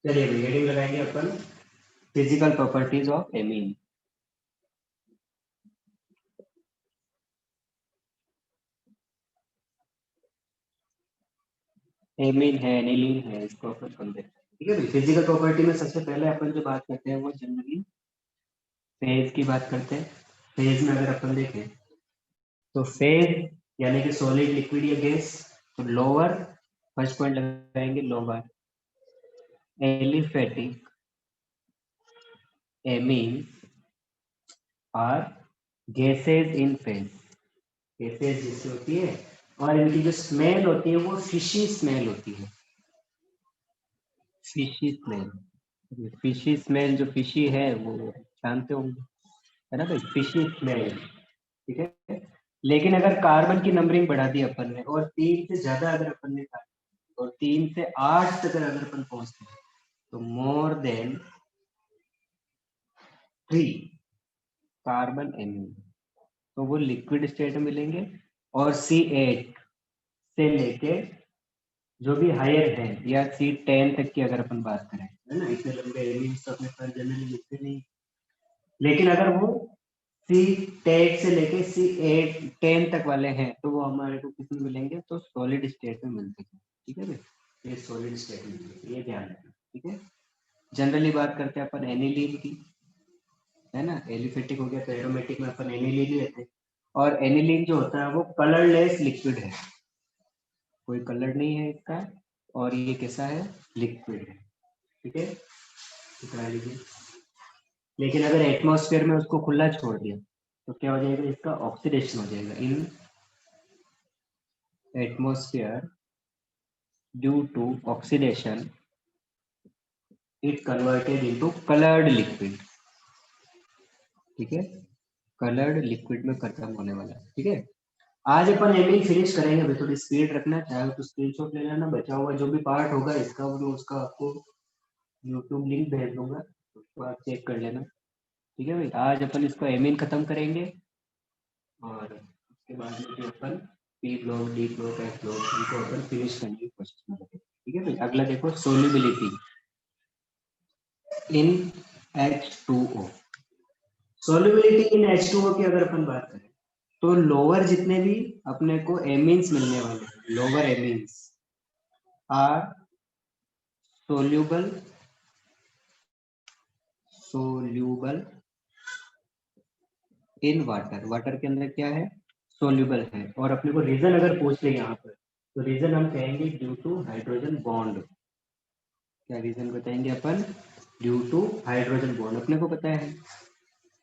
चलिए हेडिंग लगाएंगे अपन, physical properties of amine. Amine है, एनिलीन है, इसको अपन समझते हैं। ठीक है भाई, फिजिकल प्रॉपर्टी में सबसे पहले अपन जो बात करते हैं वो जनरली फेज की बात करते हैं। फेज में अगर अपन देखें तो फेज यानी कि सॉलिड, लिक्विड या गैस, तो लोअर, फर्स्ट पॉइंट लगाएंगे lower, aliphatic amine are gases in phase. Gases जैसी होती है और इनकी जो स्मेल होती है वो फिशी स्मेल होती है। फिशी स्मेल, फिशी स्मेल जो फिशी है वो जानते होंगे, है ना भाई, फिशी स्मेल। ठीक है, लेकिन अगर कार्बन की नंबरिंग बढ़ा दी अपन ने और 3 से ज्यादा अगर अपन ने कहा और 3 से 8 तक अगर अपन पहुंचते हैं तो मोर देन 3 कार्बन एमीन, तो वो लिक्विड स्टेट में मिलेंगे। और C8 से लेके जो भी हायर है या C10 तक की अगर अपन बात करें, है ना, इतने लंबे एमीन्स तो अपने पास जनरली लिखते नहीं, लेकिन अगर वो C10 से लेके C10 तक वाले हैं तो वो हमारे को किसमें मिलेंगे, तो सॉलिड स्टेट में मिलते हैं। ठीक है भाई, ये सॉलिड स्टेट में मिलेंगे, ये ध्यान रखना। ठीक है, जनरली बात करते हैं अपन एनिलीन की, है ना, एलिफेटिक हो गया तो एरोमेटिक में अपन एनिलीन लेते हैं। और एनिलीन जो होता है वो कलरलेस लिक्विड है, कोई कलर नहीं है इसका, और ये कैसा है, लिक्विड है। ठीक है, दिखा लीजिए। लेकिन अगर एटमॉस्फेयर में उसको खुला छोड़ दिया तो क्या हो जाएगा, इसका ऑक्सीडेशन हो जाएगा। इन atmosphere due to oxidation it converted into coloured liquid. ठीक है, कलर्ड लिक्विड में खत्म होने वाला है। ठीक है, आज अपन एमिंग फिनिश करेंगे, अभी थोड़ी स्पीड रखना, चाहे तो स्क्रीनशॉट ले लेना, बचा हुआ जो भी पार्ट होगा इसका वो उसका आपको यूट्यूब लिंक भेज दूंगा, उसको आप चेक कर लेना। ठीक है भाई, आज अपन इसको एमिन खत्म करेंगे और उसके बाद में जो अपन P block, D block, F block, इनको अपन फिनिश करने की कोशिश करेंगे। ठीक है भाई, अगला देखो सोल्यूबिलिटी इन H2O। सोल्यूबिलिटी इन H2O की अगर अपन बात करें तो लोअर जितने भी अपने को एमीन्स मिलने वाले हैं, lower amines are soluble soluble in water. Water के अंदर क्या है, सोल्यूबल है। और अपने को रीजन अगर पूछ ले यहाँ पर तो रीजन हम कहेंगे ड्यू टू हाइड्रोजन बॉन्ड। क्या रीजन बताएंगे अपन, ड्यू टू हाइड्रोजन बॉन्ड, अपने को पता है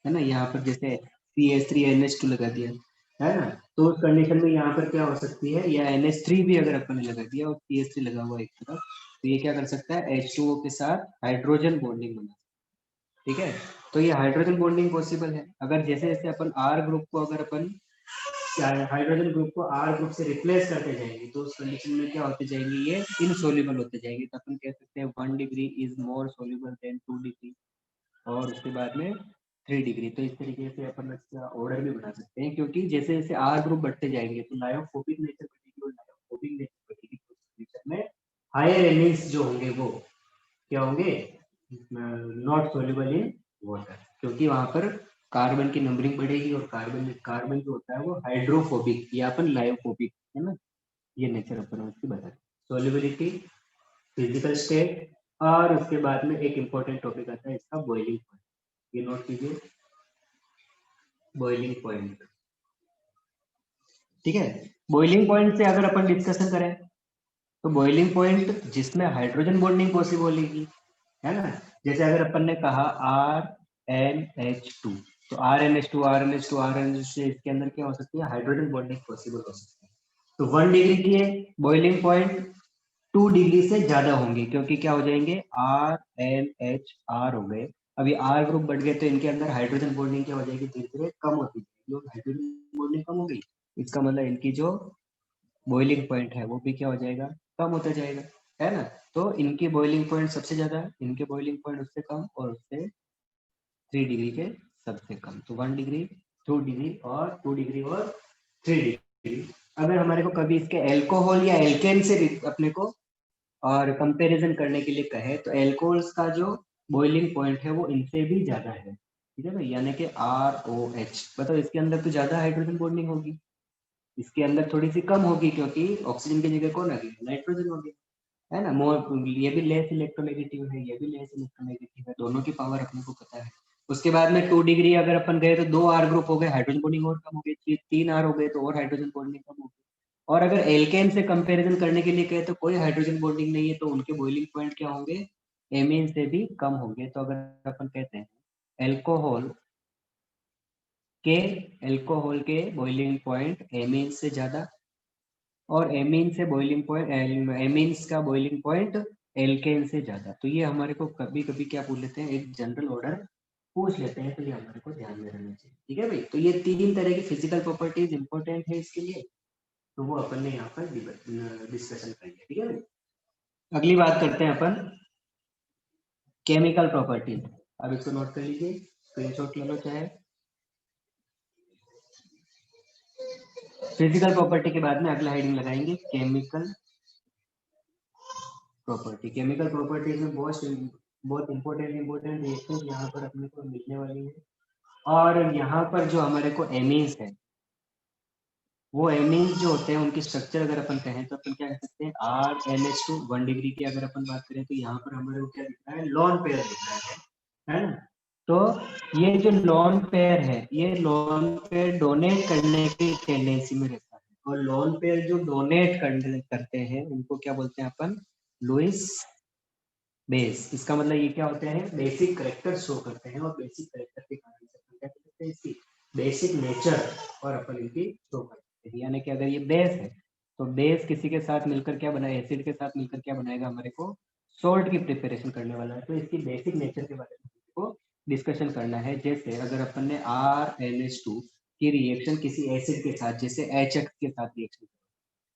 ना। यहाँ पर जैसे CH3NH2 लगा दिया, है ना, तो उस कंडीशन में यहाँ पर क्या हो सकती है, या NH3 भी अगर अपन ने लगा दिया और CH3 लगा हुआ एक तरफ, तो ये क्या कर सकता है, H2O के साथ हाइड्रोजन बॉन्डिंग बना। ठीक है, तो ये हाइड्रोजन बॉन्डिंग पॉसिबल है अगर जैसे जैसे अपन R ग्रुप को अगर अपन हाइड्रोजन ग्रुप को R ग्रुप से रिप्लेस करते जाएंगे तो उस कंडीशन में क्या होते जाएंगे, ये इनसोल्यूबल होते जाएंगे। तो अपन कह सकते हैं 1 degree is more soluble than 2 degree, और उसके बाद में 3 डिग्री। तो इस तरीके से अपन इसका ऑर्डर भी बना सकते हैं, क्योंकि जैसे जैसे R ग्रुप बढ़ते जाएंगे तो लायोफोबिक नेचर बढ़ेगी और लायोफोबिक नेचर बढ़ेगी तो उस नेचर में हायर एलिमेंट्स जो होंगे वो क्या होंगे, नॉट सोल्यूबल इन वाटर, क्योंकि वहां पर कार्बन की नंबरिंग बढ़ेगी और कार्बन कार्बन जो होता है वो हाइड्रोफोबिक या अपन लायोफोबिक, है ना, ये नेचर अपन उसकी बता रहे। सोल्यूबिलिटी, फिजिकल स्टेट, और उसके बाद में एक इंपॉर्टेंट टॉपिक आता है इसका बॉइलिंग पॉइंट। ये नोट कीजिए, बॉइलिंग पॉइंट। ठीक है, बॉइलिंग पॉइंट से अगर अपन डिस्कशन करें तो बॉइलिंग पॉइंट जिसमें हाइड्रोजन बॉन्डिंग पॉसिबल होगी, है ना, जैसे अगर अपन ने कहा RNH2, तो RNH2 इसके अंदर क्या हो सकती है, हाइड्रोजन बॉन्डिंग पॉसिबल हो सकती है। तो 1 डिग्री की बॉइलिंग पॉइंट 2 डिग्री से ज्यादा होंगे, क्योंकि क्या हो जाएंगे, RNHR हो गए। अभी R ग्रुप बढ़ गए तो इनके अंदर हाइड्रोजन बॉन्डिंग क्या हो जाएगी, धीरे धीरे कम होती जाएगी। हाइड्रोजन बॉन्डिंग कम हो गई, इसका मतलब इनकी जो बॉइलिंग पॉइंट है वो भी क्या हो जाएगा, कम होता जाएगा, है ना। तो इनकी बॉइलिंग पॉइंट सबसे ज्यादा, इनके बॉइलिंग पॉइंट उससे कम, और उससे 3 डिग्री के सबसे कम। तो 1 डिग्री, 2 डिग्री और 2 डिग्री और 3 डिग्री। अगर हमारे को कभी इसके एल्कोहल या एल्केन से अपने को और कंपैरिजन करने के लिए कहे तो एल्कोहल्स का जो बॉइलिंग पॉइंट है वो इनसे भी ज्यादा है, ठीक है भाई, यानी कि ROH, बताओ इसके अंदर तो ज्यादा हाइड्रोजन बॉन्डिंग होगी, इसके अंदर थोड़ी सी कम होगी क्योंकि ऑक्सीजन की जगह कौन आ गई, नाइट्रोजन हो गया, है ना। मोर ये भी लेस इलेक्ट्रोनेगेटिव है, ये भी लेस इलेक्ट्रोनेगेटिव है, दोनों की पावर अपने को पता है। उसके बाद में 2 डिग्री अगर अपन गए तो 2 R ग्रुप हो गए, हाइड्रोजन बॉन्डिंग और कम हो गई, 3 R हो गए तो और हाइड्रोजन बॉन्डिंग कम हो गई। और अगर एल्केन से कंपैरिजन करने के लिए कहे तो कोई हाइड्रोजन बॉन्डिंग नहीं है, तो उनके बॉइलिंग पॉइंट क्या होंगे, एमीन से भी कम होंगे। तो अगर अपन कहते हैं एल्कोहल के एल्कोहल के बॉइलिंग पॉइंट एमीन से ज्यादा, और एमीन से बॉइलिंग पॉइंट एमीन्स का बॉइलिंग पॉइंट एल्केन से ज्यादा, तो ये हमारे को कभी कभी क्या पूछ लेते हैं, एक जनरल ऑर्डर पूछ लेते हैं, तो ये हमारे को ध्यान में रहना चाहिए, ठीक है भाई। तो ये 3 तरह की फिजिकल प्रॉपर्टीज इंपॉर्टेंट है इसके लिए, तो वो अपन ने यहाँ पर डिस्कशन करेंगे, ठीक है भाई। अगली बात करते हैं अपन केमिकल प्रॉपर्टीज। अब इसको नोट कर लीजिए, स्क्रीनशॉट ले लो चाहे। फिजिकल प्रॉपर्टी के बाद में अगला हेडिंग लगाएंगे केमिकल प्रॉपर्टी। केमिकल प्रॉपर्टीज में बहुत इंपॉर्टेंट रिएक्शन यहाँ पर अपने को मिलने वाली है। और यहाँ पर जो हमारे को एमीन्स है, वो एमीन्स जो होते हैं उनकी स्ट्रक्चर अगर अपन कहें तो अपन क्या कह सकते हैं, RNH2 1 डिग्री की अगर अपन बात करें तो यहाँ पर हमारे को क्या दिख रहा है, लॉन पेयर दिख रहा है ना। तो ये जो लॉन पेयर है, ये लॉन पेयर डोनेट करने की टेंडेंसी में रहता है, और लॉन पेयर जो डोनेट करते हैं उनको क्या बोलते हैं अपन, लुईस बेस। इसका मतलब ये क्या होते हैं, बेसिक करेक्टर शो करते हैं, और बेसिक करेक्टर के कारण से अपन क्या करते हैं, इसकी बेसिक नेचर और अपन इनकी शो करते हैं। यानी कि अगर ये बेस है तो बेस किसी के साथ मिलकर क्या बनाए, एसिड के साथ मिलकर क्या बनाएगा, हमारे को सोल्ट की प्रिपरेशन करने वाला है। तो इसकी बेसिक नेचर के बारे में को डिस्कशन करना है। जैसे अगर अपन ने RNH2 की रिएक्शन किसी एसिड के साथ, जैसे HX के साथ रिएक्शन,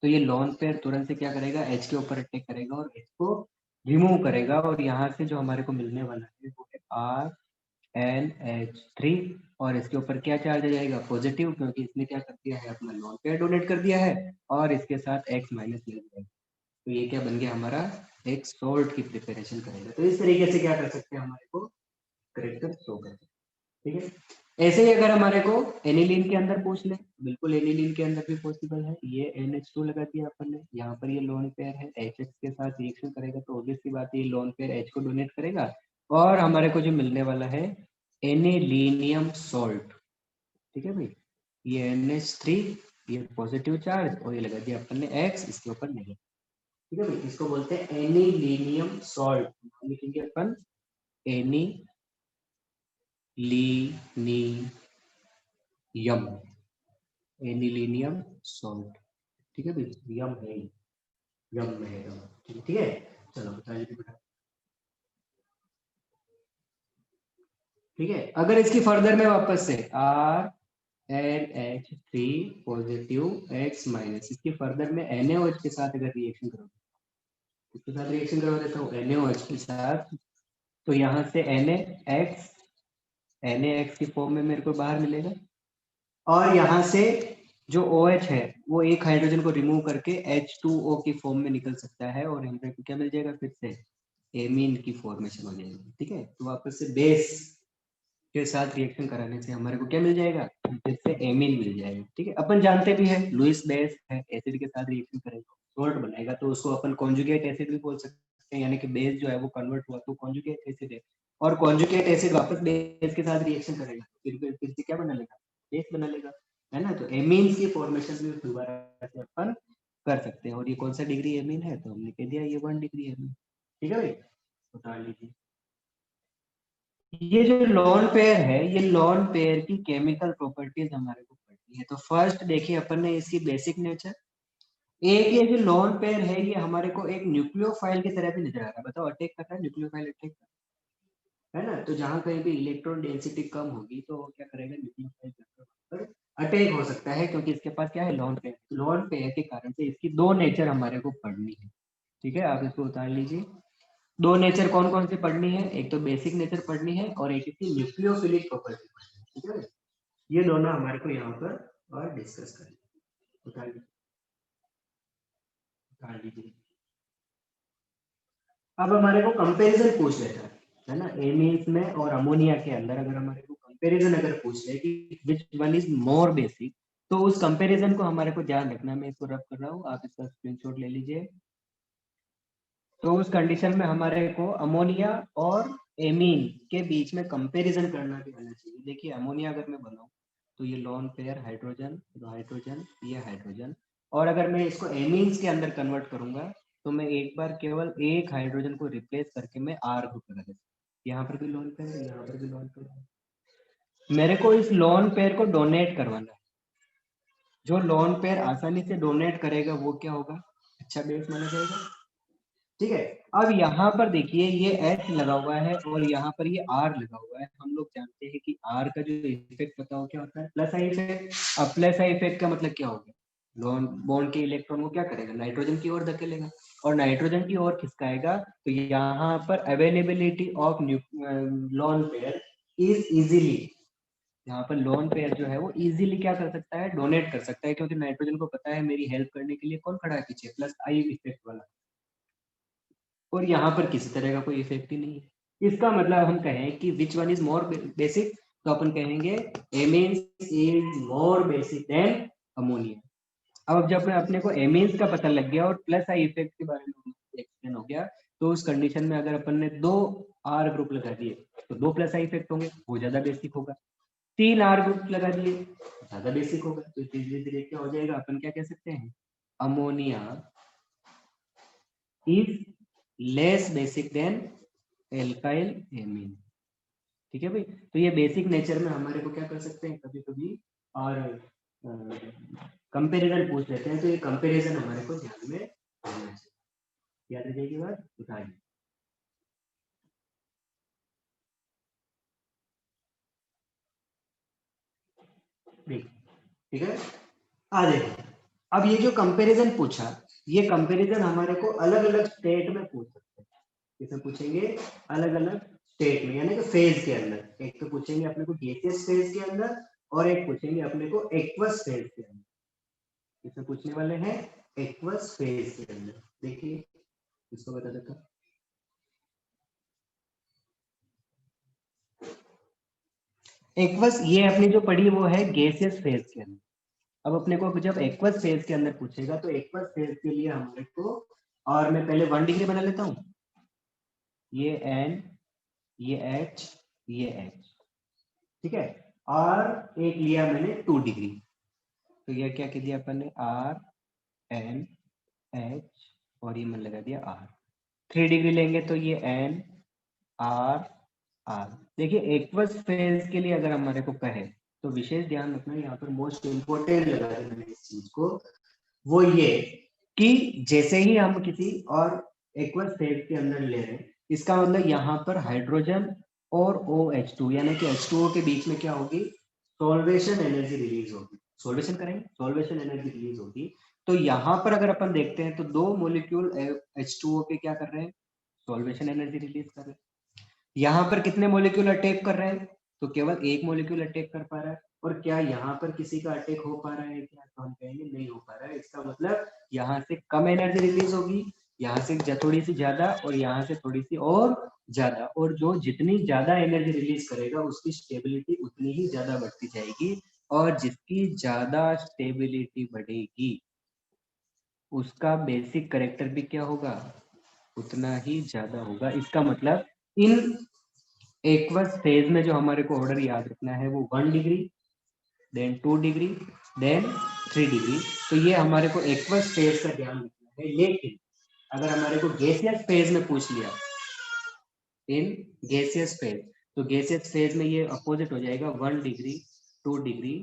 तो ये लॉन पेयर तुरंत से क्या करेगा, H के ऊपर अटैक करेगा और H को रिमूव करेगा, और यहाँ से जो हमारे को मिलने वाला है वो है RNH3, और इसके ऊपर क्या चार्ज आ जाएगा, पॉजिटिव, क्योंकि इसने क्या कर दिया है, अपना लॉन पेयर डोनेट कर दिया है, और इसके साथ X माइनस ले जाएगा। तो ये क्या बन गया हमारा, एक सोल्ट की प्रिपरेशन करेगा। तो इस तरीके से क्या कर सकते हैं, हमारे को करेक्टर शो कर सकते हैं, ठीक है। ऐसे ही अगर हमारे को एनिलीन के अंदर पूछ ले, बिल्कुल एनिलीन के अंदर भी पॉसिबल है। ये NH2 लगा दिया अपन ने, यहाँ पर ये लोन पेयर है, HX के साथ रिएक्शन करेगा तो ऑब्वियस सी बात है, ये लोन पेयर H को डोनेट करेगा, और हमारे को जो मिलने वाला है एनिलीनियम सॉल्ट, ठीक है भाई। ये NH3, ये पॉजिटिव चार्ज, और ये लगा दिया अपन ने X, इसके ऊपर नहीं, ठीक है भाई। इसको बोलते हैं एनिलीनियम सॉल्ट, लिखेंगे अपन एनिलीनियम, एनिलीनियम सॉल्ट, ठीक है भाई। यम है, यम में है, ठीक है। चलो बताइए बेटा, ठीक है। अगर इसकी फर्दर में वापस से RNH3 पॉजिटिव X माइनस, इसकी फर्दर में NaOH के साथ अगर रिएक्शन करो, इसके साथ रिएक्शन करवा देता हूँ NaOH के साथ, तो यहाँ से NaX की फॉर्म में मेरे को बाहर मिलेगा, और यहाँ से जो OH है वो एक हाइड्रोजन को रिमूव करके H2O की फॉर्म में निकल सकता है, और हमें क्या मिल जाएगा, फिर से एमीन की फॉर्मेशन हो जाएगी, ठीक है। तो वापस से बेस के साथ रिएक्शन कराने से हमारे को क्या मिल जाएगा, फिर से एमीन मिल जाएगा, ठीक है। अपन जानते भी है लुईस बेस है, एसिड के साथ रिएक्शन करेगा सोल्ट बनेगा, तो उसको अपन कॉन्जुगेट एसिड भी बोल सकते हैं, यानी कि बेस जो है वो कन्वर्ट हुआ तो कॉन्जुगेट एसिड है, और कॉन्जुगेट एसिड वापस बेस के साथ रिएक्शन करेगा, फिर से क्या बना लेगा, बेस बना लेगा, है ना। तो एमीन्स की फॉर्मेशन भी दोबारा से अपन कर सकते हैं। और ये कौन सा डिग्री एमीन है, तो हमने कह दिया ये 1 डिग्री एमीन, ठीक है भाई, बता लीजिए। ये जो लोन पेयर है, ये लोन पेयर की केमिकल प्रॉपर्टीज हमारे को पढ़नी है। तो फर्स्ट देखिए अपन ने इसकी बेसिक नेचर, एक ये जो लोन पेयर है ये हमारे को एक न्यूक्लियोफाइल की तरह भी नजर आ रहा है, बताओ अटैक कर रहा है, न्यूक्लियोफाइल अटैक कर रहा है ना। तो जहां कहीं भी इलेक्ट्रॉन डेंसिटी कम होगी तो क्या करेगा, न्यूक्लियोफाइल पर अटैक हो सकता है, क्योंकि इसके पास क्या है, लोन पेयर के कारण से इसकी दो नेचर हमारे को पढ़नी है, ठीक है। आप इसको उतार लीजिए। दो नेचर कौन कौन सी पढ़नी है, एक तो बेसिक नेचर पढ़नी है, और एक इसकी न्यूक्लियोफिलिक प्रॉपर्टी पढ़नी है, ठीक है। ये दोनों हमारे को यहाँ पर और डिस्कस करेंगे, उतार लीजिए। अब हमारे को कंपैरिजन पूछ लेता है ना, एमीन्स में और अमोनिया के अंदर अगर हमारे को कंपैरिजन अगर पूछ ले कि which one is more basic, तो उस कंपैरिजन को हमारे को ध्यान रखना। मैं इसको रब कर रहा हूँ, आप इसका स्क्रीनशॉट ले लीजिए। तो उस कंडीशन में हमारे को अमोनिया और एमीन के बीच में कंपैरिजन करना भी आना चाहिए। देखिए अमोनिया अगर मैं बनाऊं तो ये लोन पेयर हाइड्रोजन, तो हाइड्रोजन, ये हाइड्रोजन, और अगर मैं इसको एमीन्स के अंदर कन्वर्ट करूंगा तो मैं एक बार केवल एक हाइड्रोजन को रिप्लेस करके मैं आर ग्रुप लगा देता हूँ। यहाँ पर भी लोन पेयर, यहाँ पर भी लोन पेयर। मेरे को इस लोन पेयर को डोनेट करवाना है। जो लोन पेयर आसानी से डोनेट करेगा वो क्या होगा, अच्छा बेस माना जाएगा। ठीक है, अब यहाँ पर देखिए ये H लगा हुआ है और यहाँ पर ये R लगा हुआ है। हम लोग जानते हैं कि R का जो इफेक्ट पता हो क्या होता है, प्लस आई इफेक्ट। अब प्लस आई इफेक्ट का मतलब क्या होगा, लोन बॉन्ड के इलेक्ट्रॉन को क्या करेगा, नाइट्रोजन की ओर धकेलेगा, और नाइट्रोजन की ओर खिसकाएगा। तो यहाँ पर availability of lone pair is easily, यहाँ पर लोन पेयर जो है वो इजीली क्या कर सकता है, डोनेट कर सकता है, क्योंकि नाइट्रोजन को पता है मेरी हेल्प करने के लिए कौन खड़ा है पीछे, प्लस आई इफेक्ट वाला। और यहाँ पर किसी तरह का कोई इफेक्ट ही नहीं है। इसका मतलब हम कहें कि which one is more basic, तो अपन कहेंगे amines is more basic than ammonia. अब जब अपने को एमीन्स का पता लग गया और प्लस आई इफेक्ट के बारे में एक्सप्लेन हो गया, तो उस कंडीशन में अगर अपन ने दो आर ग्रुप लगा दिए तो दो प्लस आई इफेक्ट होंगे, वो ज्यादा बेसिक होगा। तीन आर ग्रुप लगा दिए ज्यादा बेसिक होगा। तो धीरे धीरे क्या हो जाएगा, अपन क्या कह सकते हैं, ammonia is less basic than alkyl amine. ठीक है भाई, तो ये बेसिक नेचर में हमारे को क्या कर सकते हैं कभी कभी, और कंपैरिजन पूछ लेते हैं, तो ये कंपैरिजन हमारे को ध्यान में रखना चाहिए। याद रखिएगी बात, उठाइए। ठीक है, आ देखिए, अब ये जो कंपैरिजन पूछा, ये कंपैरिजन हमारे को अलग अलग स्टेट में पूछ सकते हैं। किसे पूछेंगे, अलग अलग स्टेट में, यानी कि फेज के अंदर। एक तो पूछेंगे अपने को गैसियस फेज के अंदर, और एक पूछेंगे अपने को एक्वस फेज के अंदर। इसमें पूछने वाले हैं एक्वस फेज के अंदर। देखिए इसको बता देता, एक्वस ये अपनी जो पढ़ी वो है गैसियस फेज के अंदर। अब अपने को जब एक्वस फेज के अंदर पूछेगा तो एक्वस फेज के लिए हमारे को, और मैं पहले 1 डिग्री बना लेता हूँ, ये N, ये H, ये H। ठीक है, और एक लिया मैंने 2 डिग्री, तो ये क्या कह दिया अपन ने, R N H, और ये मैंने लगा दिया R। 3 डिग्री लेंगे तो ये N R R। देखिए एक्वस फेज के लिए अगर हमारे को कहे तो विशेष ध्यान रखना, यहाँ पर मोस्ट इंपोर्टेंट लगा देना इस चीज को, वो ये कि जैसे ही हम किसी और एक्वस फेज के अंदर ले रहे हैं, इसका मतलब यहाँ पर हाइड्रोजन और OH2 यानी कि H2O के बीच में क्या होगी, सॉल्वेशन एनर्जी रिलीज होगी। सॉल्वेशन करेंगे, सॉल्वेशन एनर्जी रिलीज होगी। तो यहाँ पर अगर अपन देखते हैं तो दो मोलिक्यूल H2O के क्या कर रहे हैं, सॉल्वेशन एनर्जी रिलीज कर रहे हैं। यहाँ पर कितने मॉलिक्यूल अटैक कर रहे हैं, तो केवल एक मॉलिक्यूल अटैक कर पा रहा है। और क्या यहाँ पर किसी का अटैक हो पा रहा है क्या, तो हम कहेंगे नहीं हो पा रहा है। इसका मतलब यहाँ से कम एनर्जी रिलीज होगी, यहाँ से थोड़ी सी ज्यादा, और यहाँ से थोड़ी सी और ज्यादा। और जो जितनी ज्यादा एनर्जी रिलीज करेगा उसकी स्टेबिलिटी उतनी ही ज्यादा बढ़ती जाएगी, और जिसकी ज्यादा स्टेबिलिटी बढ़ेगी उसका बेसिक करेक्टर भी क्या होगा, उतना ही ज्यादा होगा। इसका मतलब इन एक्वस फेज में जो हमारे को ऑर्डर याद रखना है वो 1 degree, then 2 degree, then 3 degree. तो ये हमारे को एक्वस फेज का ध्यान रखना है। लेकिन अगर हमारे को गैसियस फेज में पूछ लिया, इन गैसियस फेज, तो गैसियस फेज में ये अपोजिट हो जाएगा, 1 degree, 2 degree,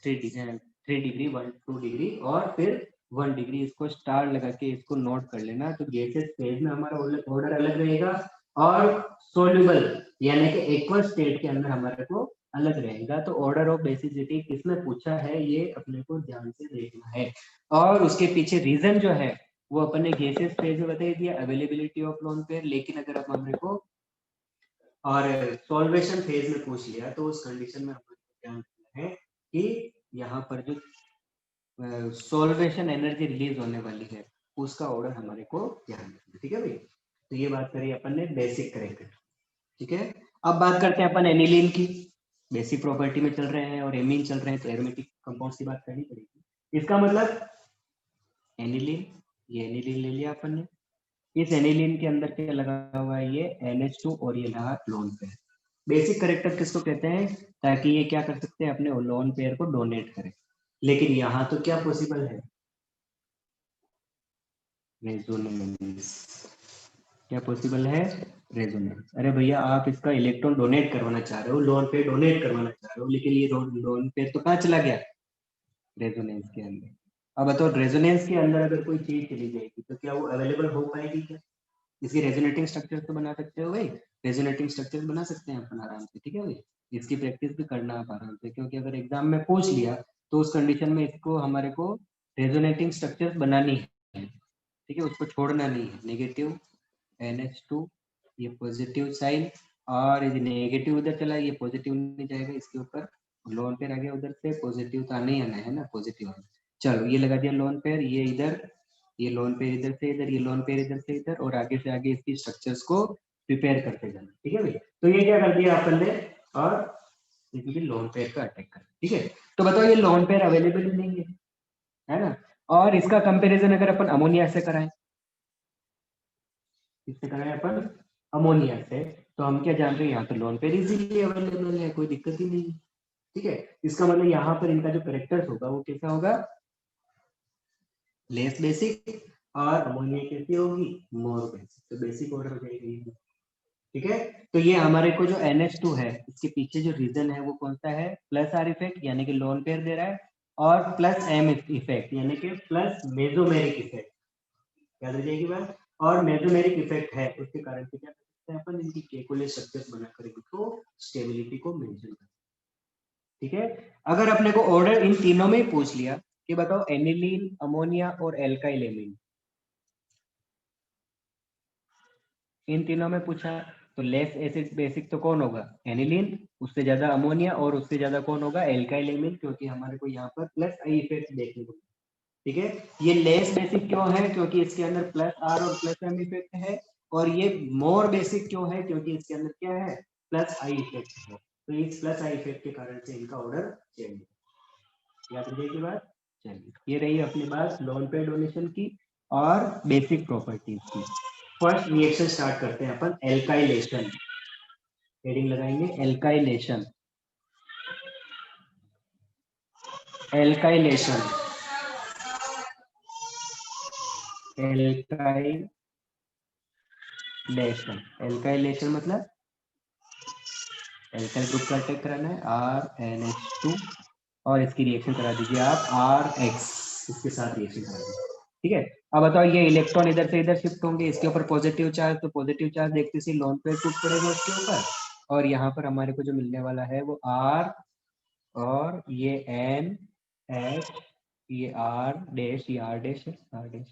3 degree, 3 degree, 1 2 degree, और फिर 1 डिग्री। इसको स्टार लगा के इसको नोट कर लेना। तो गैसियस फेज में हमारा ऑर्डर अलग रहेगा, और सोल्यूबल यानी कि एक्वस स्टेट के अंदर हमारे को अलग रहेगा। तो ऑर्डर ऑफ बेसिसिटी किसने पूछा है ये अपने को ध्यान से देखना है, और उसके पीछे रीजन जो है वो अपन ने गैसियस फेज में बता दिया, अवेलेबिलिटी ऑफ लोन पेयर। लेकिन अगर अब हमारे को और सॉल्वेशन फेज में पूछ लिया तो उस कंडीशन में हमें ध्यान रखना है कि यहाँ पर जो सॉल्वेशन एनर्जी रिलीज होने वाली है उसका ऑर्डर हमारे को ध्यान रखना है। ठीक है भाई, तो ये बात करी अपन ने बेसिक करेक्टर, ठीक है। अब बात करते हैं अपन एनिलीन की। बेसिक प्रॉपर्टी में चल रहे हैं और एमीन चल रहे हैं, तो एरोमेटिक कंपाउंड्स की बात करनी पड़ेगी। इसका मतलब एनिलीन, ये एनिलीन ले लिया अपन ने। इस एनिलीन के अंदर क्या लगा हुआ है, ये NH2 और ये लगा लोन पेयर। बेसिक करेक्टर किसको कहते हैं, ताकि ये क्या कर सकते हैं, अपने लोन पेयर को डोनेट करें। लेकिन यहाँ तो क्या पॉसिबल है, रेजोनेंस। क्या पॉसिबल है, रेजोनेंस। अरे भैया आप इसका इलेक्ट्रॉन डोनेट करवाना चाह रहे हो, लोन पेयर डोनेट करवाना चाह रहे हो, लेकिन ये लोन पेयर तो कहाँ चला गया, रेजोनेंस के अंदर। अब बताओ रेजोनेंस के अंदर अगर कोई चीज चली जाएगी तो क्या वो अवेलेबल हो पाएगी क्या, इसकी रेजोनेटिंग स्ट्रक्चर तो बना सकते हो भाई, रेजोनेटिंग स्ट्रक्चर बना सकते हैं अपन आराम से, ठीक है भाई। इसकी प्रैक्टिस भी करना आप आराम से, क्योंकि अगर एग्जाम में पूछ लिया तो उस कंडीशन में इसको हमारे को रेजोनेटिंग स्ट्रक्चर बनानी है, ठीक है, उसको छोड़ना नहीं है। नेगेटिव NH2, ये पॉजिटिव साइन, और ये नेगेटिव उधर चला, ये पॉजिटिव नहीं जाएगा इसके ऊपर, लोन पेयर आ गया उधर से, पॉजिटिव तो आना ही आना है ना, पॉजिटिव आना। चलो ये लगा दिया लोन पेयर, ये इधर, ये लोन पेयर इधर से इधर, ये लोन पेयर इधर से इधर, और आगे से आगे इसकी स्ट्रक्चर्स को प्रिपेयर करते जाना, ठीक है भाई। तो ये क्या कर दिया अपन ने, और इसमें लोन पेयर का अटैक कर, ठीक है। तो बताओ ये लोन पेयर अवेलेबल ही नहीं है ना। और इसका कंपैरिजन अगर अपन अमोनिया से कराएं, इससे कराएं अपन अमोनिया से, तो हम क्या जान रहे हैं, यहाँ तो लोन पेयर इजीली अवेलेबल है, कोई दिक्कत ही नहीं है, ठीक है। इसका मतलब यहाँ पर इनका जो करेक्टर्स होगा वो कैसा होगा, लेस बेसिक, और अमोनिया कैसी होगी, मोर बेसिक। तो बेसिक ऑर्डर हो जाएगी, ठीक है। तो ये हमारे को जो NH2 है, इसके पीछे जो रीजन है वो कौन सा है, प्लस आर इफेक्ट यानी कि लोन पेयर दे रहा है, और प्लस M इफेक्ट यानी कि प्लस मेसोमेरिक इफेक्ट, याद रह जाएगी बात। और मेसोमेरिक इफेक्ट है, उसके कारण से क्या करते हैं अपन, इनकी केकुलर स्ट्रक्चर्स बनाकर इनको स्टेबिलिटी को मेंटेन करते हैं, ठीक है। अगर अपने को ऑर्डर इन तीनों में ही पूछ लिया कि बताओ एनिलीन, अमोनिया और एल्काइल एमीन, इन तीनों में पूछा, तो लेस एसिड बेसिक तो कौन होगा, एनिलीन, उससे ज्यादा अमोनिया, और उससे ज्यादा कौन होगा, एल्काइल एमीन, क्योंकि हमारे को यहाँ पर प्लस आई इफेक्ट देखने को, ठीक है। ये लेस बेसिक क्यों है, क्योंकि इसके अंदर प्लस आर और प्लस एम इफेक्ट है, और ये मोर बेसिक क्यों है, क्योंकि इसके अंदर क्या है, प्लस आई इफेक्ट है। तो इस प्लस आई इफेक्ट के कारण से इनका ऑर्डर चेंज, याद रखिए की बात। चलिए ये रही अपनी बात लोन पेयर डोनेशन की और बेसिक प्रॉपर्टीज की। फर्स्ट रिएक्शन स्टार्ट करते हैं अपन, एल्काइलेशन, हेडिंग लगाएंगे एल्काइलेशन। एल्काइलेशन, एल्काइलेशन, एल्काइलेशन मतलब एल्काइल ग्रुप का अटैक कराना है, RNH2, और इसकी रिएक्शन करा दीजिए आप RX, इसके साथ रिएक्शन करा दीजिए, ठीक है। अब बताओ ये इलेक्ट्रॉन इधर से इधर शिफ्ट होंगे, इसके ऊपर पॉजिटिव चार्ज, तो पॉजिटिव चार्ज देखते से लोन पेयर टूट पड़ेगा उसके ऊपर, और यहाँ पर हमारे को जो मिलने वाला है वो R, और ये NH, ये R डैश, ये R डैश है, R डैश,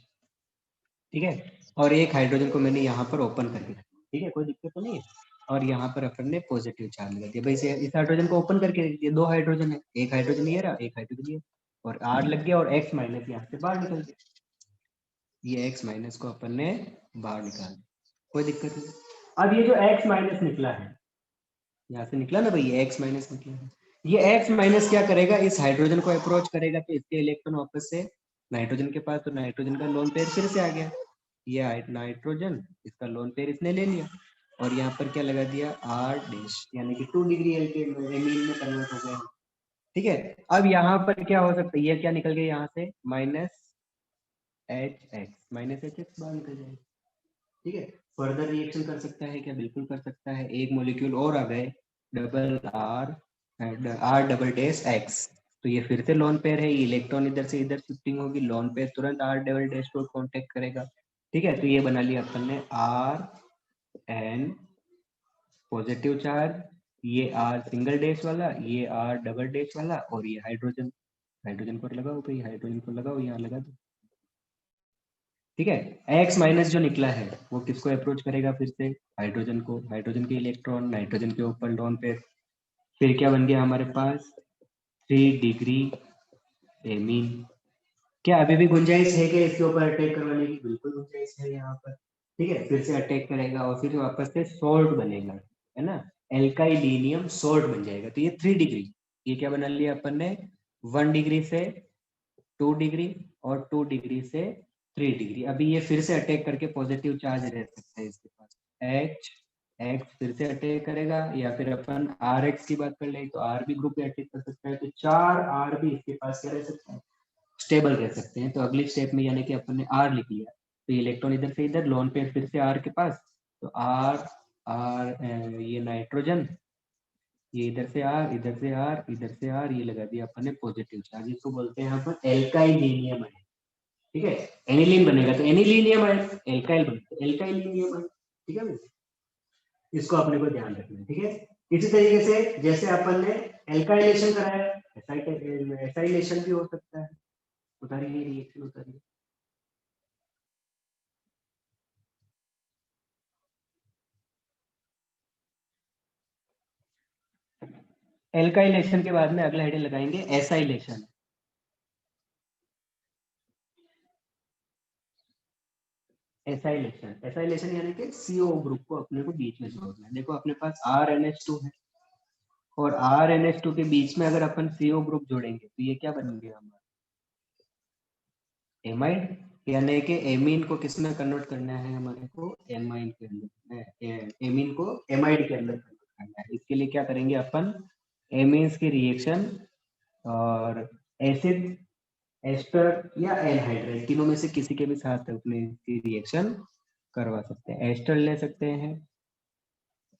ठीक है। और एक हाइड्रोजन को मैंने यहाँ पर ओपन करके रखा, ठीक है, कोई दिक्कत तो नहीं है। और यहाँ पर अपन ने पॉजिटिव चार्ज लगा दिया भाई, इस हाइड्रोजन को ओपन करके रख दिया, दो हाइड्रोजन है, एक हाइड्रोजन ये रहा, एक हाइड्रोजन ये, और R लग गया, और X माइनस यहाँ से बाहर निकल गया, ये X माइनस को अपन ने बाहर निकाल दिया, कोई दिक्कत नहीं। अब ये जो X माइनस निकला है, यहाँ से निकला ना भाई, ये X माइनस निकला है, ये X माइनस क्या करेगा, इस हाइड्रोजन को अप्रोच करेगा, तो इसके इलेक्ट्रॉन वापस से नाइट्रोजन के पास, तो नाइट्रोजन का लोन पेयर फिर से आ गया, ये नाइट्रोजन, इसका लोन पेयर इसने ले लिया, और यहाँ पर क्या लगा दिया, R डैश, यानी कि 2 डिग्री एमीन में कन्वर्ट हो गया, ठीक है। अब यहाँ पर क्या हो सकता है, ये क्या निकल गया यहाँ से, -HX, -HX बाहर निकल जाएगा, ठीक है। फर्दर रिएक्शन कर सकता है क्या, बिल्कुल कर सकता है, एक मॉलिक्यूल और आ गए, double R double dash X, तो ये फिर से लोन पेयर है, इलेक्ट्रॉन इधर से इधर शिफ्टिंग होगी, लोन पेयर तुरंत R डबल डैश को कांटेक्ट करेगा, ठीक है। तो ये बना लिया अपन ने RN पॉजिटिव चार्ज, ये R सिंगल डैश वाला, ये R डबल डैश वाला, और ये हाइड्रोजन, हाइड्रोजन को लगाओ भाई, हाइड्रोजन को लगाओ, यहाँ लगा दो, ठीक है। X माइनस जो निकला है वो किसको अप्रोच करेगा, फिर से हाइड्रोजन को, हाइड्रोजन के इलेक्ट्रॉन नाइट्रोजन के ऊपर लोन पेयर, फिर क्या बन गया हमारे पास 3 डिग्री एमीन। क्या अभी भी गुंजाइश है कि इसके ऊपर अटैक करवाने की, बिल्कुल गुंजाइश है यहाँ पर, ठीक है, फिर से अटैक करेगा और फिर वापस से सॉल्ट बनेगा, है ना, एल्काइलिनियम सॉल्ट बन जाएगा। तो ये 3 डिग्री, ये क्या बना लिया अपन ने, 1 डिग्री से 2 डिग्री और 2 डिग्री से 3 डिग्री। अभी ये फिर से अटैक करके पॉजिटिव चार्ज रह सकता है इसके पास, एच एक्स फिर से अटैक करेगा, या फिर अपन आर एक्स की बात कर ले तो आर बी ग्रुप भी अटैक कर सकता है। तो 4 आर बी इसके पास क्या रह सकते हैं, स्टेबल रह सकते हैं। तो अगली स्टेप में यानी कि अपन ने आर लिख लिया, तो इलेक्ट्रॉन इधर से इधर, लोन पेयर फिर से आर के पास, तो आर आर ये नाइट्रोजन, ये इधर से आर, इधर से आर, इधर से आर, ये लगा दिया अपन ने पॉजिटिव चार्ज। इसको बोलते हैं यहाँ पर एल्काइलिनियम है। ठीक है, एनिलीन बनेगा तो एनिलीनियम है, एल्काइल बनेगा तो एल्काइलिनियम है। ठीक है, इसको अपने को ध्यान रखना है। ठीक है, इसी तरीके से जैसे अपन ने एल्काइलेशन कराया, एसाइलेशन भी हो सकता है। उतारिए रिएक्शन, उतारिए। एल्काइलेशन के बाद में अगला हेडिंग लगाएंगे एसाइलेशन। एसाइलेशन, एसाइलेशन यानी कि सीओ ग्रुप को अपने को बीच में जोड़ना है। देखो अपने पास RNH2 है, और RNH2 के बीच में अगर अपन सीओ ग्रुप जोड़ेंगे तो ये क्या बन गया हमारा, एमाइड। यानी कि एमीन को किस में कन्वर्ट करना है हमारे को, एमाइन के अंदर, एमीन को एमाइड के अंदर कन्वर्ट करना है। इसके लिए क्या करेंगे अपन, एमीन्स की रिएक्शन और एसिड, एस्टर या एनहाइड्राइड, तीनों में से किसी के भी साथ अपने इसकी रिएक्शन करवा सकते हैं। एस्टर ले सकते हैं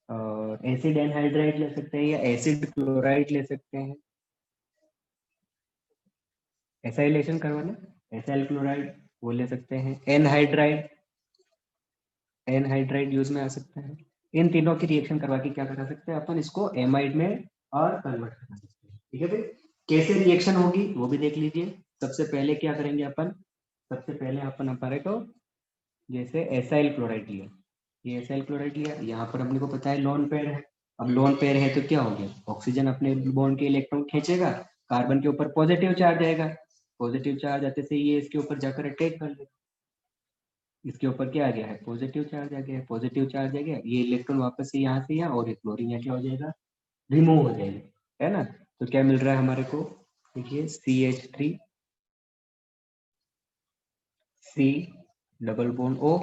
और एसिड एनहाइड्राइड ले सकते हैं, या एसिड क्लोराइड ले सकते हैं। एसाइलेशन करवाना, एसाइल क्लोराइड वो ले सकते हैं। एनहाइड्राइड, एनहाइड्राइड यूज में आ सकता है। इन तीनों की रिएक्शन करवा के क्या करा सकते हैं अपन, इसको एमाइड में और कन्वर्ट करा सकते हैं। ठीक है भाई, कैसे रिएक्शन होगी वो भी देख लीजिए। सबसे पहले क्या करेंगे अपन, सबसे पहले अपन हमारे को जैसे एसाइल क्लोराइड लिया, ये एसाइल क्लोराइड लिया, यहाँ पर अपने को पता है लोन पेयर है। अब लोन पेयर है तो क्या हो गया, ऑक्सीजन अपने बॉन्ड के इलेक्ट्रॉन खींचेगा, कार्बन के ऊपर पॉजिटिव चार्ज आएगा, पॉजिटिव चार्ज आते से ये इसके ऊपर जाकर अटैक कर लेगा, इसके ऊपर क्या आ गया है, पॉजिटिव चार्ज आ गया है, पॉजिटिव चार्ज आ गया, ये इलेक्ट्रॉन वापस से यहाँ से यहाँ, और ये क्लोरीन यहाँ क्या हो जाएगा, रिमूव हो जाएगा, है ना। तो क्या मिल रहा है हमारे को, देखिए CH3 C double bond O,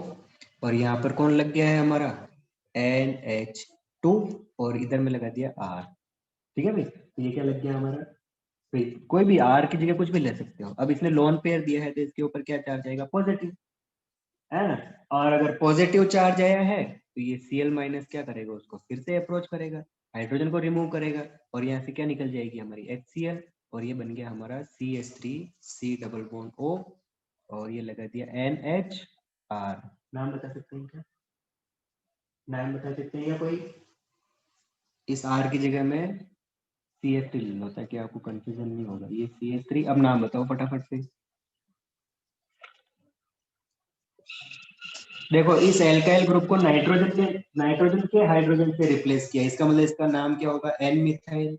और यहाँ पर कौन लग गया है हमारा, NH2, और इधर में लगा दिया R। ठीक है भाई, तो ये क्या लग गया हमारा, भाई कोई भी R की जगह कुछ भी ले सकते हो। अब इसने लोन पेयर दिया है तो इसके ऊपर क्या चार्ज आएगा, पॉजिटिव, है ना। और अगर पॉजिटिव चार्ज आया है तो ये Cl माइनस क्या करेगा, उसको फिर से अप्रोच करेगा, हाइड्रोजन को रिमूव करेगा, और यहाँ से क्या निकल जाएगी हमारी HCl, और ये बन गया हमारा CH3 C double bond O, और ये लगा दिया NHR। नाम बता सकते हैं क्या, नाम बता सकते हैं या कोई, इस R की जगह में CH3 ले लो ताकि आपको कंफ्यूजन नहीं होगा, ये CH3। अब नाम बताओ फटाफट से। देखो इस एल्काइल ग्रुप को नाइट्रोजन के हाइड्रोजन से रिप्लेस किया, इसका मतलब इसका नाम क्या होगा, एन मिथाइल।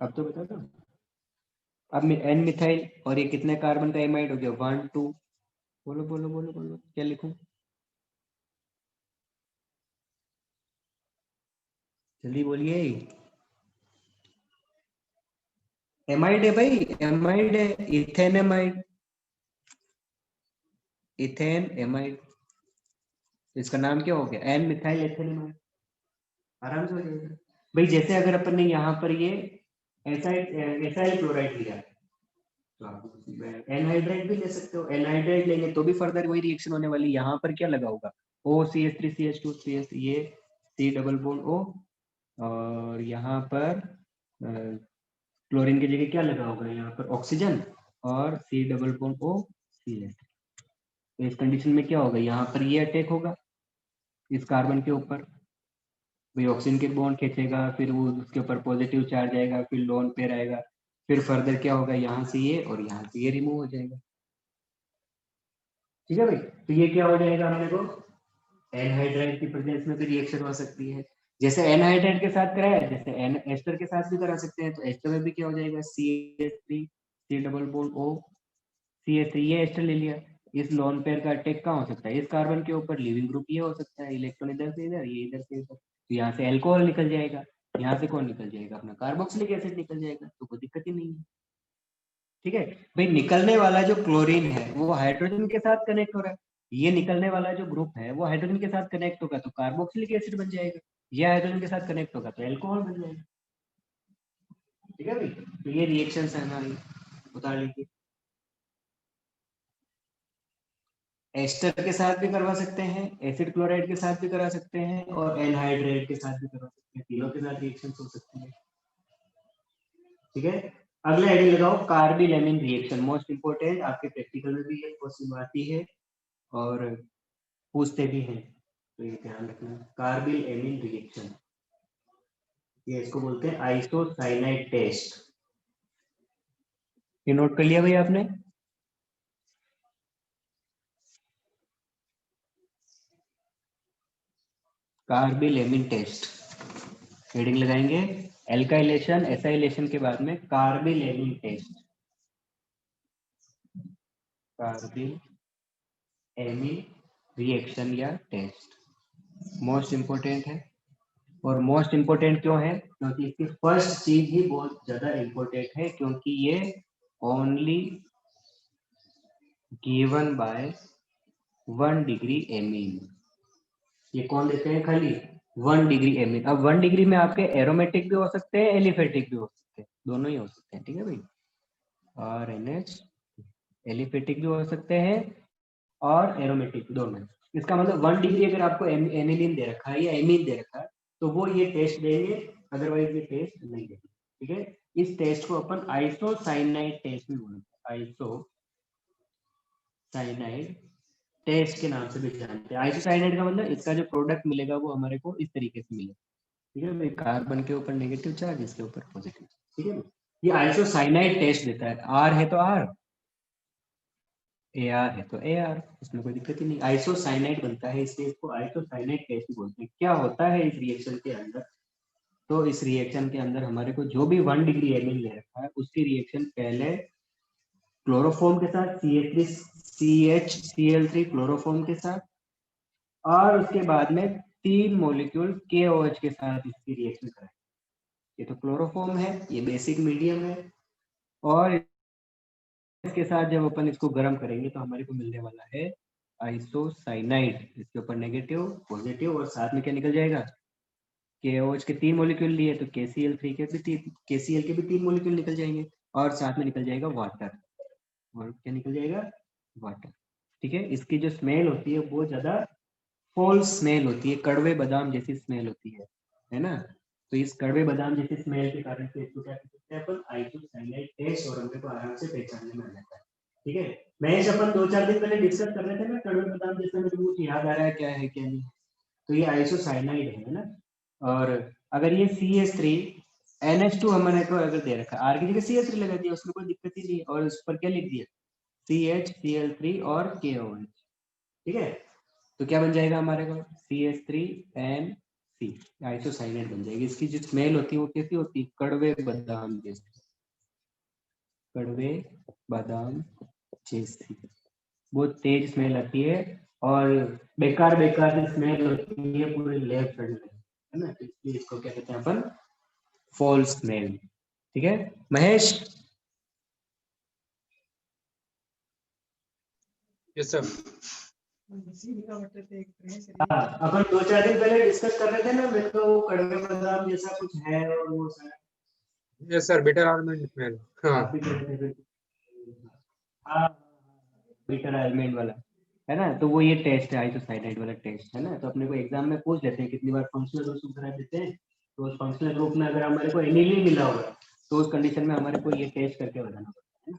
अब तो बता दो, अब एन मिथाइल, और ये कितने कार्बन का एमाइड हो गया, 1 2, बोलो बोलो बोलो बोलो, क्या लिखूं, जल्दी बोलिए। एमाइड है भाई, एमाइड है, इथेन एमाइड, इथेन एमाइड। तो इसका नाम क्या हो गया, एन मिथाइल इथेन एमाइड। आराम से हो जाएगा भाई। जैसे अगर अपन ने यहाँ पर ये एसाइल क्लोराइड लिया, तो आप एनहाइड्राइड भी ले सकते हो, एनहाइड्राइड लेंगे तो भी फर्दर वही रिएक्शन होने वाली। यहाँ पर क्या लगा होगा, OCH3CH2 ये C डबल बॉन्ड O, और यहाँ पर क्लोरीन की जगह क्या लगा होगा, यहाँ पर ऑक्सीजन, और C double bond O CH। तो इस कंडीशन में क्या होगा, यहाँ पर ये अटैक होगा इस कार्बन के ऊपर, वही ऑक्सीजन के बॉन्ड खींचेगा, फिर वो उसके ऊपर पॉजिटिव चार्ज आएगा, फिर लोन पेयर आएगा, फिर फर्दर क्या होगा, यहाँ से ये और यहाँ से ये रिमूव हो जाएगा। ठीक है भाई, तो ये क्या हो जाएगा हमारे को, एनहाइड्राइड की प्रेजेंस में भी रिएक्शन हो सकती है। जैसे एनहाइड्राइड के साथ कराया, जैसे एन एस्टर के साथ भी करा सकते हैं। तो एस्टर में भी क्या हो जाएगा, CH3 C double bond O CH3, ये एस्टर ले लिया, इस लोन पेयर का अटैक कहाँ हो सकता है? इस कार्बन के ऊपर लिविंग ग्रुप ये हो सकता है, इलेक्ट्रॉन इधर से इधर, ये इधर से इधर, तो यहाँ से अल्कोहल निकल जाएगा, यहाँ से कौन निकल जाएगा? अपना कार्बोक्सिलिक एसिड निकल जाएगा, तो कोई दिक्कत ही नहीं है। ठीक है भाई, निकलने वाला जो क्लोरीन है वो हाइड्रोजन के साथ कनेक्ट हो रहा है, ये निकलने वाला जो ग्रुप है वो हाइड्रोजन के साथ कनेक्ट होगा तो कार्बोक्सिलिक एसिड बन जाएगा, ये हाइड्रोजन के साथ कनेक्ट होगा तो एल्कोहल बन जाएगा। ठीक है भाई, तो ये रिएक्शन है हमारी, बता लीजिए। एस्टर के साथ भी करवा सकते हैं, एसिड क्लोराइड के साथ भी करा सकते हैं, और एनहाइड्रेट के साथ भी करवा सकते हैं, तीनों के साथ रिएक्शन हो सकती है। ठीक है, अगला हेडिंग लगाओ, carbyl amine reaction, most important, आपके प्रैक्टिकल में भी ये क्वेश्चन आती है और पूछते भी हैं, तो ये ध्यान रखना। कार्बिल एमीन रिएक्शन, ये इसको बोलते हैं आइसोसाइनाइड टेस्ट। ये नोट कर लिया भाई आपने? कार्बिल एमीन टेस्ट, हेडिंग लगाएंगे एल्काइलेशन एसाइलेशन के बाद में carbylamine test, carbylamine reaction या टेस्ट मोस्ट इंपोर्टेंट है। और मोस्ट इंपोर्टेंट क्यों है? क्योंकि इसकी फर्स्ट चीज ही बहुत ज्यादा इंपोर्टेंट है, क्योंकि ये only given by 1 degree amine, ये कौन देते हैं? खाली 1 डिग्री एमीन। अब 1 डिग्री में आपके एरोमेटिक भी हो सकते हैं, एलिफेटिक भी हो सकते हैं, दोनों ही हो सकते हैं। ठीक है भाई, RNH एलिफेटिक भी हो सकते हैं और एरोमेटिक दोनों। इसका मतलब 1 डिग्री अगर आपको एनिलीन दे रखा है या एमीन दे रखा है तो वो ये टेस्ट देंगे, अदरवाइज ये टेस्ट नहीं देंगे। ठीक है, इस टेस्ट को अपन आइसोसाइनाइड टेस्ट भी बोलते हैं, आइसोसाइनाइड टेस्ट के नाम से भी जानते हैं। आइसोसाइनाइड का मतलब इसका जो प्रोडक्ट मिलेगा वो हमारे को इस तरीके से मिलेगा। ठीक है भाई, कार्बन के ऊपर नेगेटिव चार्ज, इसके ऊपर पॉजिटिव। ठीक है, ये आइसोसाइनाइड टेस्ट देता है। आर है तो आर, AR है तो AR, इसमें कोई दिक्कत ही नहीं, आइसोसाइनाइड बनता है, इसलिए इसको आइसोसाइनाइड टेस्ट बोलते हैं। क्या होता है इस रिएक्शन के अंदर? तो इस रिएक्शन के अंदर हमारे को जो भी 1 डिग्री एमिन ले रखा है उसकी रिएक्शन पहले क्लोरोफॉर्म के साथ CH3 क्लोरोफॉर्म के साथ, और उसके बाद में 3 मॉलिक्यूल KOH के साथ इसकी रिएक्शन कराए। ये तो क्लोरोफॉर्म है, ये बेसिक मीडियम है, और इसके साथ जब अपन इसको गर्म करेंगे तो हमारे को मिलने वाला है आइसोसाइनाइड। इसके ऊपर नेगेटिव पॉजिटिव और साथ में क्या निकल जाएगा? KOH के 3 मॉलिक्यूल लिए तो KCl3 के भी 3, KCl के भी 3 मॉलिक्यूल निकल जाएंगे, और साथ में निकल जाएगा वाटर, और क्या निकल जाएगा? वाटर। ठीक है, इसकी जो स्मेल होती है बहुत ज्यादा फॉल्स स्मेल होती है, कड़वे बादाम जैसी स्मेल होती है ना? तो इस कड़वे बादाम जैसी स्मेल के कारण से इसको क्या कहते हैं अपन? आइसोसाइनाइड टेस्ट, और हमको आराम से पहचानने में आ जाता है। ठीक है, महेश अपन 2-4 दिन पहले डिस्कस कर रहे थे ना कड़वे बादाम जैसा, मेरे को याद आ रहा है क्या है क्या नहीं। तो ये आइसोसाइनाइड है ना। और अगर ये CH3 NH2 हमारे को अगर दे रखा है, R की जगह CH3 लगा दिया, उसमें कोई दिक्कत ही नहीं है, और उस पर क्या लिख दिया? CHCl3 और KOH। ठीक है, तो क्या बन जाएगा हमारे को? CH3NC, आइसोसाइनाइड बन जाएगी। इसकी जो स्मेल होती है वो कैसी होती है? कड़वे बादाम जैसी, कड़वे बादाम जैसी, बहुत तेज स्मेल आती है, और बेकार बेकार स्मेल होती है पूरे लेफ्ट साइड में, है ना? इसलिए इसको क्या कहते हैं अपन? False smell. ठीक है महेश? Yes sir. हाँ, अपन 2-4 दिन पहले डिस्कस कर रहे थे ना, मेरे को कड़वे बादाम जैसा कुछ है, और वो yes sir, bitter almond smell. हाँ हाँ, बीटर आलमंड वाला, है ना? तो वो ये टेस्ट है, आइसोसाइनाइड वाला टेस्ट, है ना? तो अपने को एग्जाम में पूछ लेते हैं कितनी बार फंक्शनल ग्रुप करा देते हैं, तो उस फंक्शनल ग्रुप में अगर हमारे को एनिलीन मिला होगा तो उस कंडीशन में हमारे को ये टेस्ट करके बताना पड़ता है ना।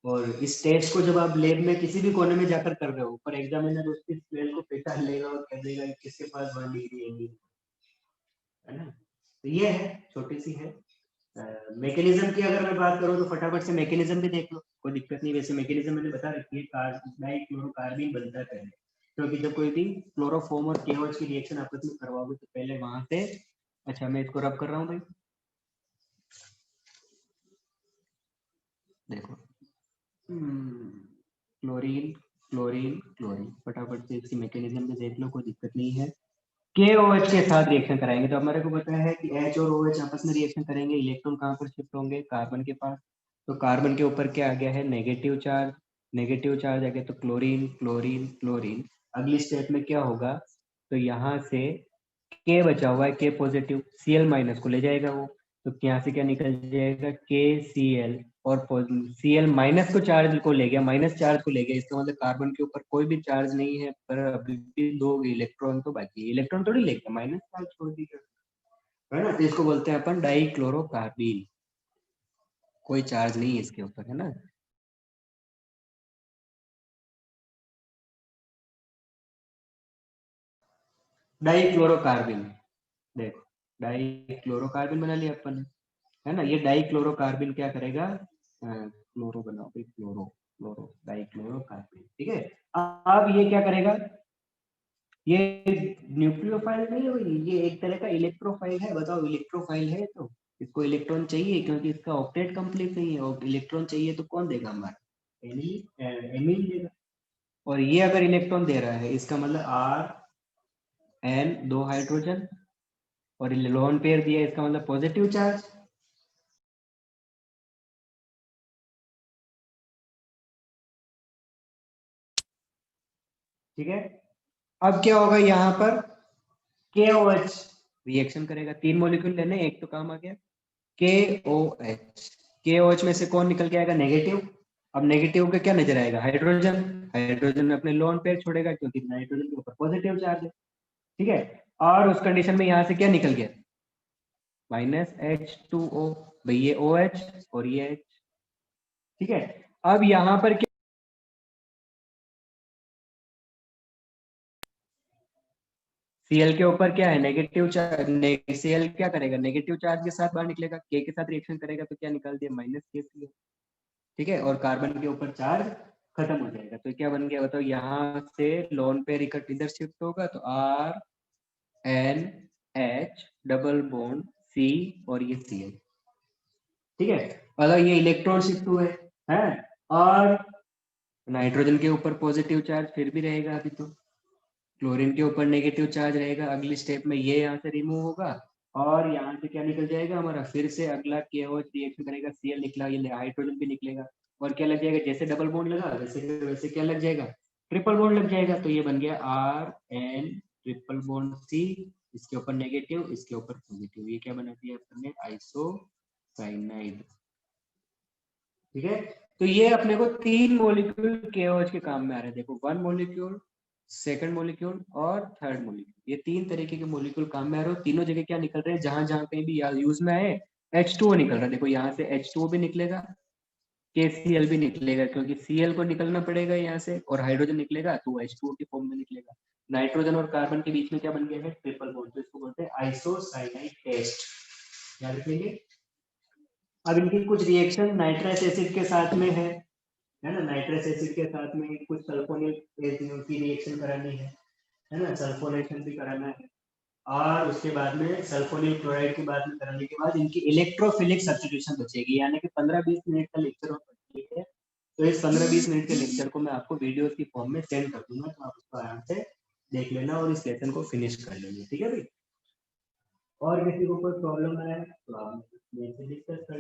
और इस टेस्ट को जब आप लैब में किसी भी कोने में जाकर कर रहे हो, पर एग्जामिनर उसकी स्मेल को पहचान लेगा और कह देगा कि किसके पास 1 डिग्री एनिलीन है ना। तो ये है, छोटी सी है। मैकेनिज्म की अगर मैं बात करूं तो फटाफट से मैकेनिज्म भी देख लो, कोई दिक्कत नहीं। वैसे मैकेनिज्म मैंने बता रखी है, डाइक्लोरोकार्बन बनता है पहले, क्योंकि जब कोई भी क्लोरोफॉर्म और KOH की रिएक्शन आपस में करवाओगे तो पहले वहां से, अच्छा मैं इसको रब कर रहा हूँ भाई, देखो क्लोरीन क्लोरीन क्लोरीन, फटाफट से इसकी मैकेनिज्म में देख लो, कोई दिक्कत नहीं है। KOH के साथ रिएक्शन कराएंगे तो हमारे को पता है कि H और OH आपस में रिएक्शन करेंगे, इलेक्ट्रॉन कहाँ पर शिफ्ट होंगे, कार्बन के पास। तो कार्बन के ऊपर क्या आ गया है, नेगेटिव चार्ज आ गया, तो क्लोरीन क्लोरीन क्लोरीन। अगली स्टेप में क्या होगा, तो यहाँ से K बचा हुआ है, K पॉजिटिव, Cl माइनस को ले जाएगा वो, तो यहाँ से क्या निकल जाएगा, KCl, और Cl माइनस को चार्ज को ले गया, माइनस चार्ज को ले गया, इसका मतलब कार्बन के ऊपर कोई भी चार्ज नहीं है, पर अभी भी 2 इलेक्ट्रॉन तो बाकी है, इलेक्ट्रॉन थोड़ी ले गया, माइनस चार्ज छोड़ दिया, है ना। तो इसको बोलते हैं अपन डाइक्लोरोकार्बीन, कोई चार्ज नहीं है इसके ऊपर, है ना। डाइक्लोरोकार्बीन, देखो डाइक्लोरोकार्बीन बना लिया अपन, है ना। ये डाइक्लोरोकार्बीन क्या करेगा, क्लोरो बनाओ भाई, क्लोरो क्लोरो डाइक्लोरोकार्बीन, ठीक है। अब ये क्या करेगा, ये न्यूक्लियोफाइल नहीं है भाई, ये एक तरह का इलेक्ट्रोफाइल है, बताओ इलेक्ट्रोफाइल है तो इसको इलेक्ट्रॉन चाहिए, क्योंकि इसका ऑक्टेट कंप्लीट नहीं है, और इलेक्ट्रॉन चाहिए तो कौन देगा हमारा, एमीन देगा। और ये अगर इलेक्ट्रॉन दे रहा है, इसका मतलब R N 2 हाइड्रोजन, और लोन पेयर दिया, इसका मतलब पॉजिटिव चार्ज। ठीक है, अब क्या होगा यहाँ पर, KOH रिएक्शन करेगा, 3 मॉलिक्यूल लेने, एक तो काम आ गया, KOH में से कौन निकल के आएगा, नेगेटिव। अब नेगेटिव का क्या नजर आएगा, हाइड्रोजन, हाइड्रोजन में अपने लोन पेयर छोड़ेगा, क्योंकि नाइट्रोजन के ऊपर पॉजिटिव चार्ज है, ठीक है। और उस कंडीशन में यहाँ से क्या निकल गया, -H2O, भाई ये OH और ये H, ठीक है। अब यहाँ पर क्या, Cl के ऊपर क्या है, नेगेटिव चार्ज, Cl क्या करेगा, नेगेटिव चार्ज के साथ बाहर निकलेगा, K के साथ रिएक्शन करेगा, तो क्या निकाल दिया, -KCl, ठीक है। और कार्बन के ऊपर चार्ज खत्म हो जाएगा, तो क्या बन गया बताओ, यहाँ से लोन पेयर इधर शिफ्ट होगा, तो RNH डबल बॉन्ड C और ये Cl, ठीक है। अगर ये इलेक्ट्रॉन शिफ्ट हुए हैं, और नाइट्रोजन के ऊपर पॉजिटिव चार्ज फिर भी रहेगा, अभी तो क्लोरीन के ऊपर नेगेटिव चार्ज रहेगा, अगली स्टेप में ये यहाँ से रिमूव होगा, और यहाँ से क्या निकल जाएगा हमारा, फिर से अगला KOH रिएक्शन करेगा, Cl निकला, ये हाइड्रोजन भी निकलेगा, और क्या लग जाएगा, जैसे डबल बॉन्ड लगा वैसे वैसे क्या लग जाएगा, ट्रिपल बॉन्ड लग जाएगा, तो ये बन गया RN ट्रिपल बॉन्ड C, इसके ऊपर नेगेटिव, इसके ऊपर पॉजिटिव, ये क्या बना दिया अपने, आइसोसाइनाइड, ठीक है। तो ये अपने को 3 मॉलिक्यूल KOH के काम में आ रहे हैं, देखो 1 मॉलिक्यूल, सेकंड मॉलिक्यूल और थर्ड मॉलिक्यूल, ये 3 तरीके के मॉलिक्यूल काम में आ रहे हो, तीनों जगह क्या निकल रहे हैं, जहां जहां कहीं भी यूज में आए, H2O निकल रहा है, देखो यहाँ से H2O भी निकलेगा, KCl भी निकलेगा, क्योंकि Cl को निकलना पड़ेगा यहाँ से, और हाइड्रोजन निकलेगा तो वो H2O के फॉर्म में निकलेगा, नाइट्रोजन और कार्बन के बीच में क्या बन गया है, ट्रिपल बॉन्ड, तो इसको बोलते हैं आइसोसाइनाइड टेस्ट, याद रखेंगे। अब इनकी कुछ रिएक्शन नाइट्रस एसिड के साथ में है ना, नाइट्रस एसिड के साथ में कुछ सल्फोनिल की रिएक्शन करानी है ना, सल्फोनेशन भी कराना है, और उसके बाद में सल्फोनिल क्लोराइड की बात में कराने के बाद इनकी इलेक्ट्रोफिलिक सब्स्टिट्यूशन बचेगी, यानी कि 15-20 मिनट का लेक्चर होता है, तो इस 15-20 मिनट के लेक्चर को मैं आपको वीडियो की फॉर्म में सेंड कर दूंगा, तो आप उसको आराम से देख लेना और इस लेसन को फिनिश कर लेंगे, ठीक है भाई। और किसी को कोई प्रॉब्लम है तो आप मेरे से डिस्कस कर